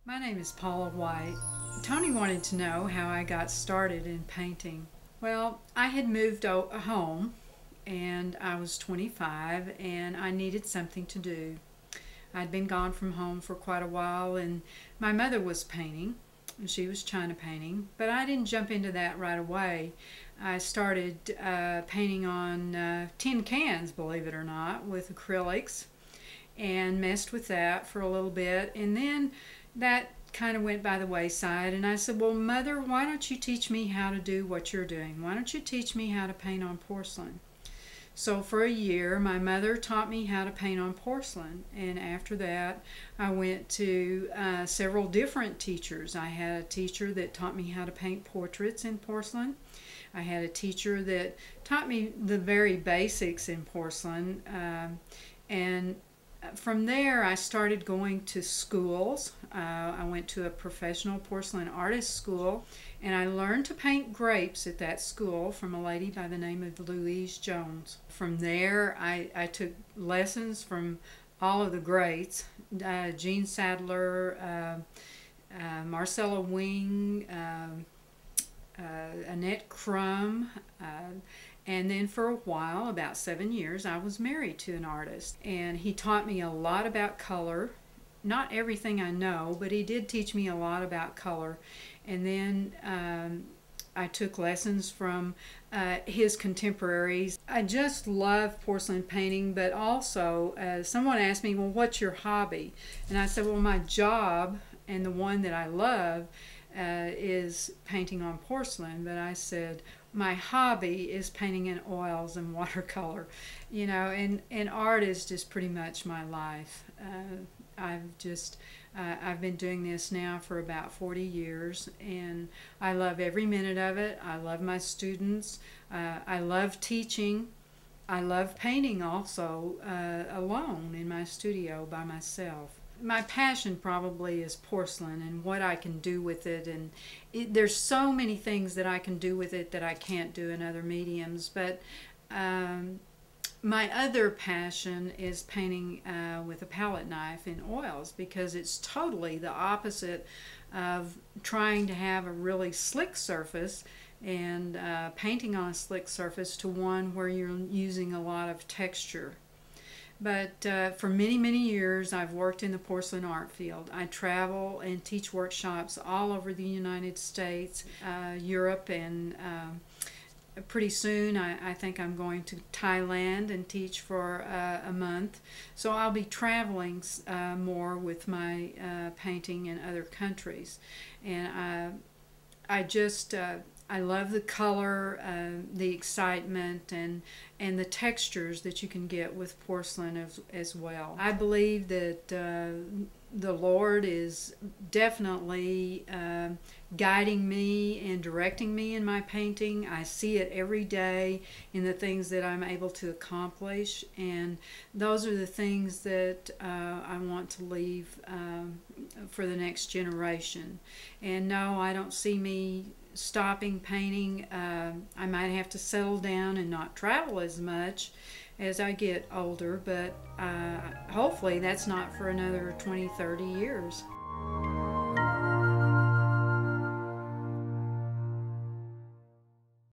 My name is Paula White. Tony wanted to know how I got started in painting. Well, I had moved home and I was 25 and I needed something to do. I'd been gone from home for quite a while and my mother was painting and she was China painting, but I didn't jump into that right away. I started painting on tin cans, believe it or not, with acrylics and messed with that for a little bit, and then that kind of went by the wayside. And I said, well, Mother, why don't you teach me how to do what you're doing? Why don't you teach me how to paint on porcelain? So for a year my mother taught me how to paint on porcelain, and after that I went to several different teachers. I had a teacher that taught me how to paint portraits in porcelain. I had a teacher that taught me the very basics in porcelain, and from there I started going to schools. I went to a professional porcelain artist school and I learned to paint grapes at that school from a lady by the name of Louise Jones. From there I took lessons from all of the greats, Jean Sadler, Marcella Wing, Annette Crum, and then for a while, about 7 years, I was married to an artist, and he taught me a lot about color. Not everything I know, but he did teach me a lot about color. And then I took lessons from his contemporaries. I just love porcelain painting, but also someone asked me, well, what's your hobby? And I said, well, my job and the one that I love is painting on porcelain, but I said my hobby is painting in oils and watercolor, and art is just pretty much my life. I've been doing this now for about 40 years and I love every minute of it. I love my students. I love teaching. I love painting also alone in my studio by myself. My passion probably is porcelain and what I can do with it, and there's so many things that I can do with it that I can't do in other mediums, but my other passion is painting with a palette knife in oils, because it's totally the opposite of trying to have a really slick surface and painting on a slick surface to one where you're using a lot of texture. But for many, many years I've worked in the porcelain art field. I travel and teach workshops all over the United States, Europe, and pretty soon I think I'm going to Thailand and teach for a month. So I'll be traveling more with my painting in other countries. And I love the color, the excitement, and the textures that you can get with porcelain as well. I believe that the Lord is definitely guiding me and directing me in my painting. I see it every day in the things that I'm able to accomplish, and those are the things that I want to leave for the next generation. And no, I don't see me stopping painting. I might have to settle down and not travel as much as I get older, but hopefully that's not for another 20, 30 years.